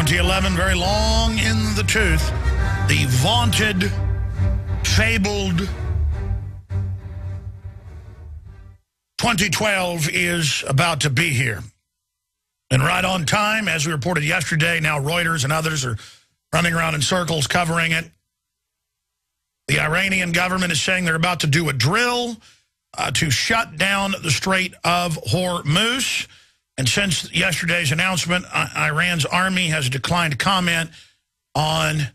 2011, very long in the tooth. The vaunted, fabled 2012 is about to be here. And right on time, as we reported yesterday, now Reuters and others are running around in circles covering it. The Iranian government is saying they're about to do a drill to shut down the Strait of Hormuz. And since yesterday's announcement, Iran's army has declined to comment on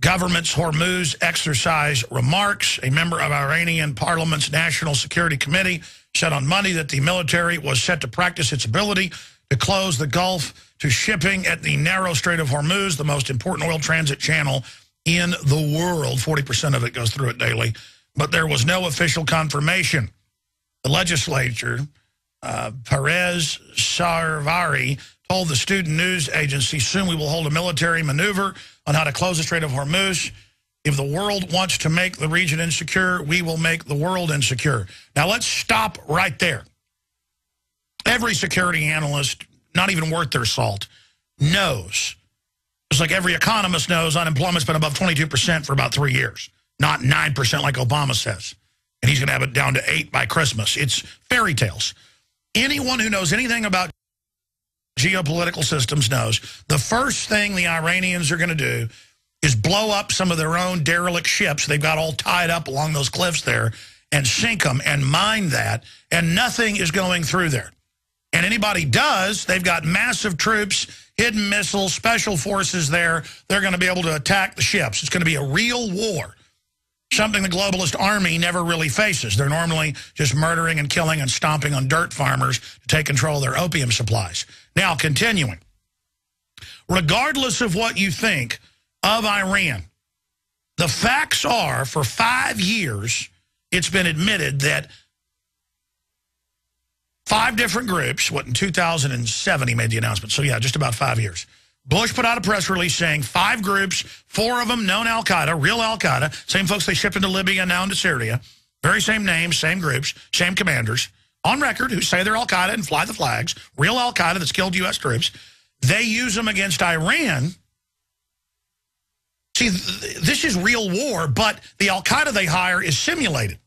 government's Hormuz exercise remarks. A member of Iranian Parliament's National Security Committee said on Monday that the military was set to practice its ability to close the Gulf to shipping at the narrow Strait of Hormuz, the most important oil transit channel in the world. 40% of it goes through it daily. But there was no official confirmation. The legislature, Perez Sarvari, told the student news agency, soon we will hold a military maneuver on how to close the Strait of Hormuz. If the world wants to make the region insecure, we will make the world insecure. Now let's stop right there. Every security analyst, not even worth their salt, knows. Just like every economist knows, unemployment's been above 22% for about 3 years. Not 9% like Obama says. And he's going to have it down to 8 by Christmas. It's fairy tales. Anyone who knows anything about geopolitical systems knows the first thing the Iranians are going to do is blow up some of their own derelict ships they've got all tied up along those cliffs there and sink them and mine that, and nothing is going through there. And anybody does, they've got massive troops, hidden missiles, special forces there. They're going to be able to attack the ships. It's going to be a real war. Something the globalist army never really faces. They're normally just murdering and killing and stomping on dirt farmers to take control of their opium supplies. Now, continuing. Regardless of what you think of Iran, the facts are, for 5 years, it's been admitted that 5 different groups, in 2007 he made the announcement, so yeah, just about 5 years. Bush put out a press release saying 5 groups, 4 of them known Al-Qaeda, real Al-Qaeda, same folks they shipped into Libya and now into Syria, very same names, same groups, same commanders, on record who say they're Al-Qaeda and fly the flags, real Al-Qaeda that's killed U.S. troops. They use them against Iran. See, this is real war, but the Al-Qaeda they hire is simulated.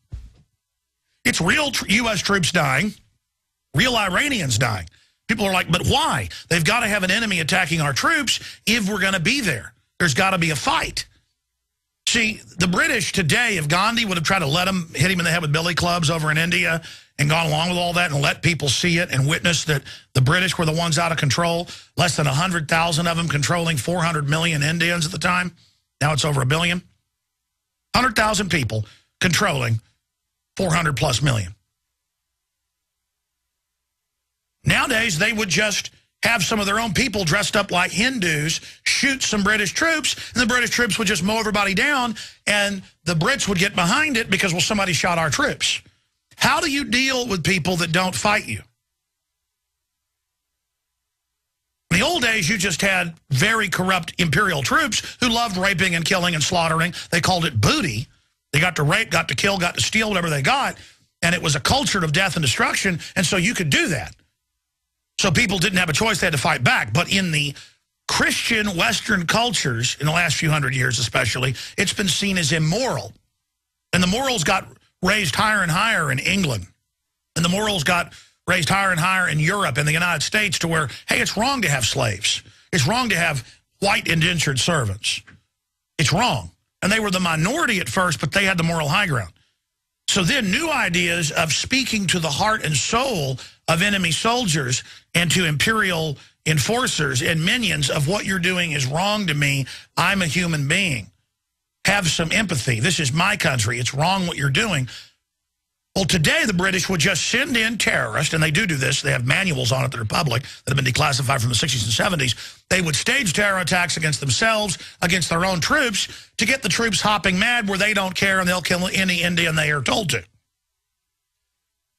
It's real U.S. troops dying, real Iranians dying. People are like, but why? They've got to have an enemy attacking our troops if we're going to be there. There's got to be a fight. See, the British today, if Gandhi would have tried to let him hit him in the head with billy clubs over in India and gone along with all that and let people see it and witness that the British were the ones out of control, less than 100,000 of them controlling 400 million Indians at the time. Now it's over 1 billion. 100,000 people controlling 400 plus million. Nowadays, they would just have some of their own people dressed up like Hindus shoot some British troops, and the British troops would just mow everybody down, and the Brits would get behind it because, well, somebody shot our troops. How do you deal with people that don't fight you? In the old days, you just had very corrupt imperial troops who loved raping and killing and slaughtering. They called it booty. They got to rape, got to kill, got to steal whatever they got, and it was a culture of death and destruction, and so you could do that. So people didn't have a choice, they had to fight back. But in the Christian Western cultures, in the last few hundred years especially, it's been seen as immoral. And the morals got raised higher and higher in England. And the morals got raised higher and higher in Europe and the United States to where, hey, it's wrong to have slaves. It's wrong to have white indentured servants. It's wrong. And they were the minority at first, but they had the moral high ground. So then new ideas of speaking to the heart and soul of enemy soldiers and to imperial enforcers and minions of what you're doing is wrong to me. I'm a human being. Have some empathy. This is my country. It's wrong what you're doing. Well, today the British would just send in terrorists, and they do this. They have manuals on it that are public that have been declassified from the 60s and 70s. They would stage terror attacks against themselves, against their own troops, to get the troops hopping mad where they don't care and they'll kill any Indian they are told to.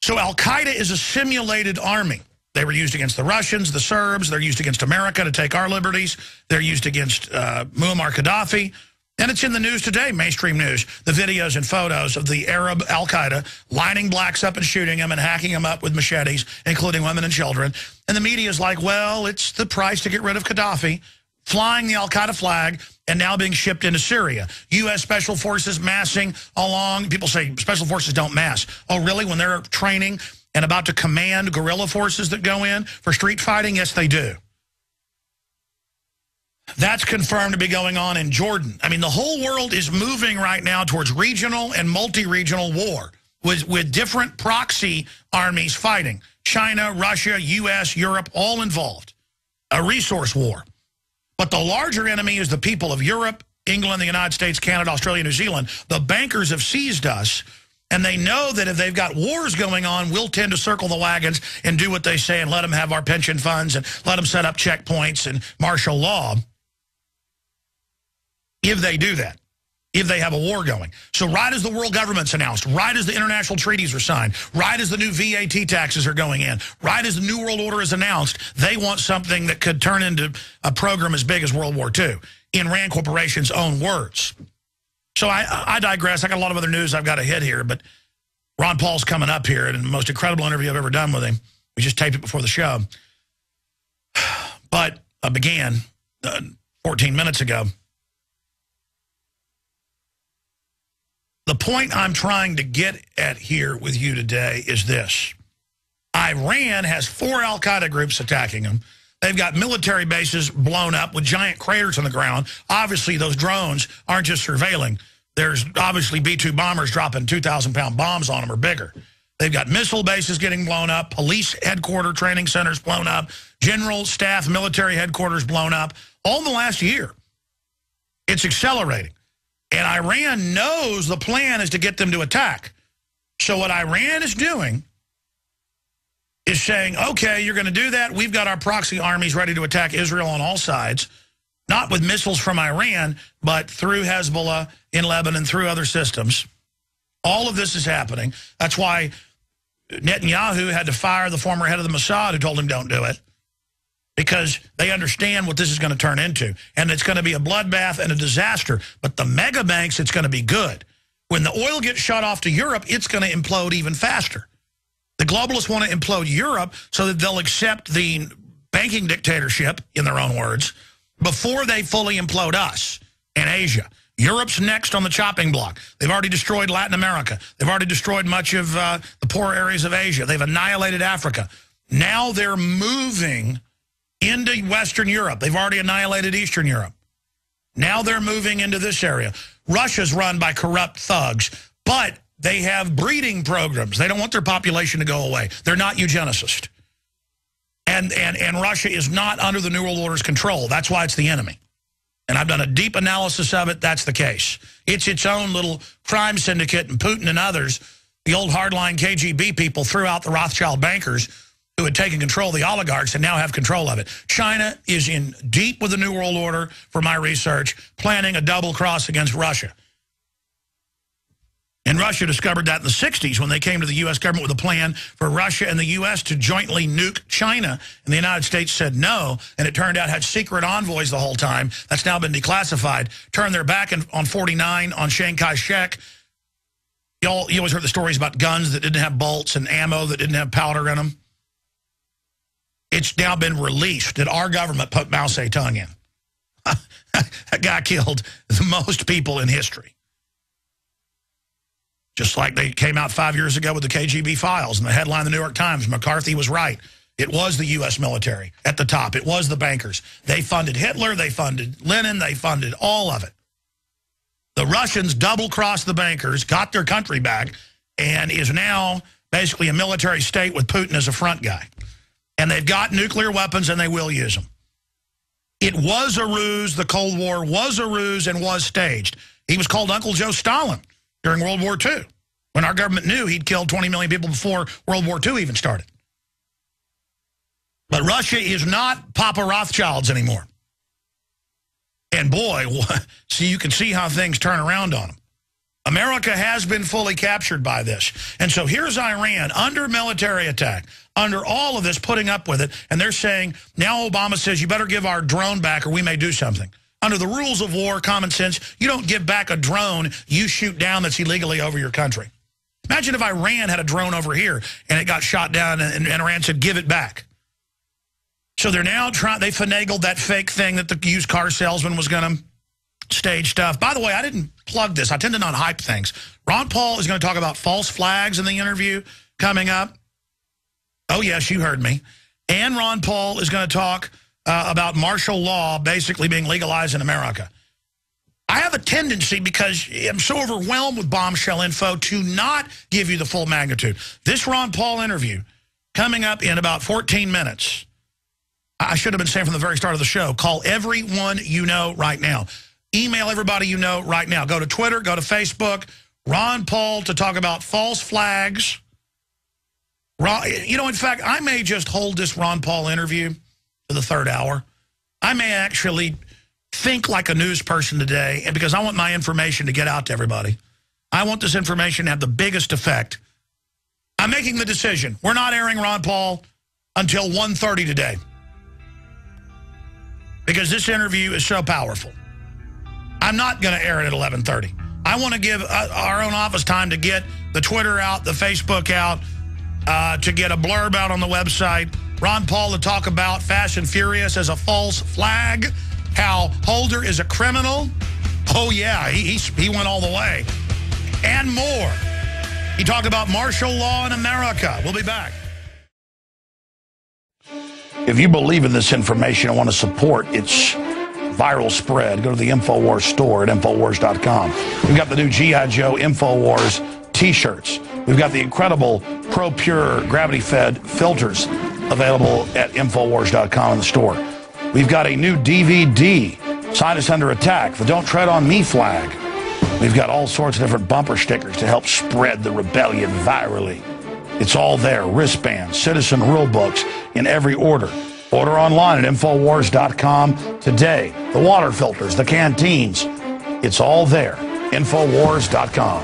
So Al-Qaeda is a simulated army. They were used against the Russians, the Serbs. They're used against America to take our liberties. They're used against Muammar Gaddafi. And it's in the news today, mainstream news, the videos and photos of the Arab al-Qaeda lining blacks up and shooting them and hacking them up with machetes, including women and children. And the media is like, well, it's the price to get rid of Gaddafi, flying the al-Qaeda flag and now being shipped into Syria. U.S. Special Forces massing along. People say Special Forces don't mass. Oh, really? When they're training and about to command guerrilla forces that go in for street fighting? Yes, they do. That's confirmed to be going on in Jordan. I mean, the whole world is moving right now towards regional and multi-regional war with different proxy armies fighting. China, Russia, U.S., Europe, all involved. A resource war. But the larger enemy is the people of Europe, England, the United States, Canada, Australia, New Zealand. The bankers have seized us, and they know that if they've got wars going on, we'll tend to circle the wagons and do what they say and let them have our pension funds and let them set up checkpoints and martial law. If they do that, if they have a war going. So right as the world government's announced, right as the international treaties are signed, right as the new VAT taxes are going in, right as the New World Order is announced, they want something that could turn into a program as big as World War II, in Rand Corporation's own words. So I digress. I got a lot of other news I've got to hit here, but Ron Paul's coming up here, and the most incredible interview I've ever done with him. We just taped it before the show. But began 14 minutes ago. The point I'm trying to get at here with you today is this. Iran has 4 al-Qaeda groups attacking them. They've got military bases blown up with giant craters on the ground. Obviously, those drones aren't just surveilling. There's obviously B-2 bombers dropping 2,000-pound bombs on them or bigger. They've got missile bases getting blown up, police headquarters, training centers blown up, general staff, military headquarters blown up, all in the last year. It's accelerating. And Iran knows the plan is to get them to attack. So what Iran is doing is saying, okay, you're going to do that. We've got our proxy armies ready to attack Israel on all sides, not with missiles from Iran, but through Hezbollah in Lebanon, through other systems. All of this is happening. That's why Netanyahu had to fire the former head of the Mossad who told him don't do it, because they understand what this is going to turn into. And it's going to be a bloodbath and a disaster. But the mega banks, it's going to be good. When the oil gets shut off to Europe, it's going to implode even faster. The globalists want to implode Europe so that they'll accept the banking dictatorship, in their own words, before they fully implode us and Asia. Europe's next on the chopping block. They've already destroyed Latin America. They've already destroyed much of the poor areas of Asia. They've annihilated Africa. Now they're moving into Western Europe. They've already annihilated Eastern Europe. Now they're moving into this area. Russia's run by corrupt thugs, but they have breeding programs. They don't want their population to go away. They're not eugenicists. And Russia is not under the New World Order's control. That's why it's the enemy. And I've done a deep analysis of it. That's the case. It's its own little crime syndicate, and Putin and others, the old hardline KGB people, threw out the Rothschild bankers who had taken control of the oligarchs and now have control of it. China is in deep with the New World Order, for my research, planning a double cross against Russia. And Russia discovered that in the 60s when they came to the U.S. government with a plan for Russia and the U.S. to jointly nuke China. And the United States said no, and it turned out had secret envoys the whole time. That's now been declassified. Turned their back on 49 on Chiang Kai-shek. You always heard the stories about guns that didn't have bolts and ammo that didn't have powder in them. It's now been released that our government put Mao Zedong in. That guy killed the most people in history. Just like they came out 5 years ago with the KGB files and the headline in the New York Times, McCarthy was right. It was the U.S. military at the top. It was the bankers. They funded Hitler. They funded Lenin. They funded all of it. The Russians double-crossed the bankers, got their country back, and is now basically a military state with Putin as a front guy. And they've got nuclear weapons, and they will use them. It was a ruse. The Cold War was a ruse and was staged. He was called Uncle Joe Stalin during World War II, when our government knew he'd killed 20 million people before World War II even started. But Russia is not Papa Rothschilds anymore. And boy, so you can see how things turn around on them. America has been fully captured by this. And so here's Iran under military attack, under all of this, putting up with it. And they're saying, now Obama says, you better give our drone back or we may do something. Under the rules of war, common sense, you don't give back a drone you shoot down that's illegally over your country. Imagine if Iran had a drone over here and it got shot down and Iran said, give it back. So they're now trying, they finagled that fake thing that the used car salesman was going to stage stuff. By the way, I didn't plug this. I tend to not hype things. Ron Paul is going to talk about false flags in the interview coming up. Oh, yes, you heard me. And Ron Paul is going to talk about martial law basically being legalized in America. I have a tendency, because I'm so overwhelmed with bombshell info, to not give you the full magnitude. This Ron Paul interview coming up in about 14 minutes. I should have been saying from the very start of the show, call everyone you know right now. Email everybody you know right now. Go to Twitter, go to Facebook. Ron Paul to talk about false flags. You know, in fact, I may just hold this Ron Paul interview to the third hour. I may actually think like a news person today, and because I want my information to get out to everybody. I want this information to have the biggest effect. I'm making the decision. We're not airing Ron Paul until 1:30 today, because this interview is so powerful. I'm not going to air it at 11:30. I want to give our own office time to get the Twitter out, the Facebook out, to get a blurb out on the website. Ron Paul to talk about Fast and Furious as a false flag, how Holder is a criminal. Oh, yeah, he went all the way. And more. He talked about martial law in America. We'll be back. If you believe in this information and want to support its viral spread, go to the InfoWars store at InfoWars.com. We've got the new G.I. Joe InfoWars T-shirts. We've got the incredible Pro Pure gravity-fed filters available at InfoWars.com in the store. We've got a new DVD, Scientists Under Attack, the Don't Tread on Me flag. We've got all sorts of different bumper stickers to help spread the rebellion virally. It's all there. Wristbands, citizen rule books in every order. Order online at InfoWars.com today. The water filters, the canteens. It's all there. InfoWars.com.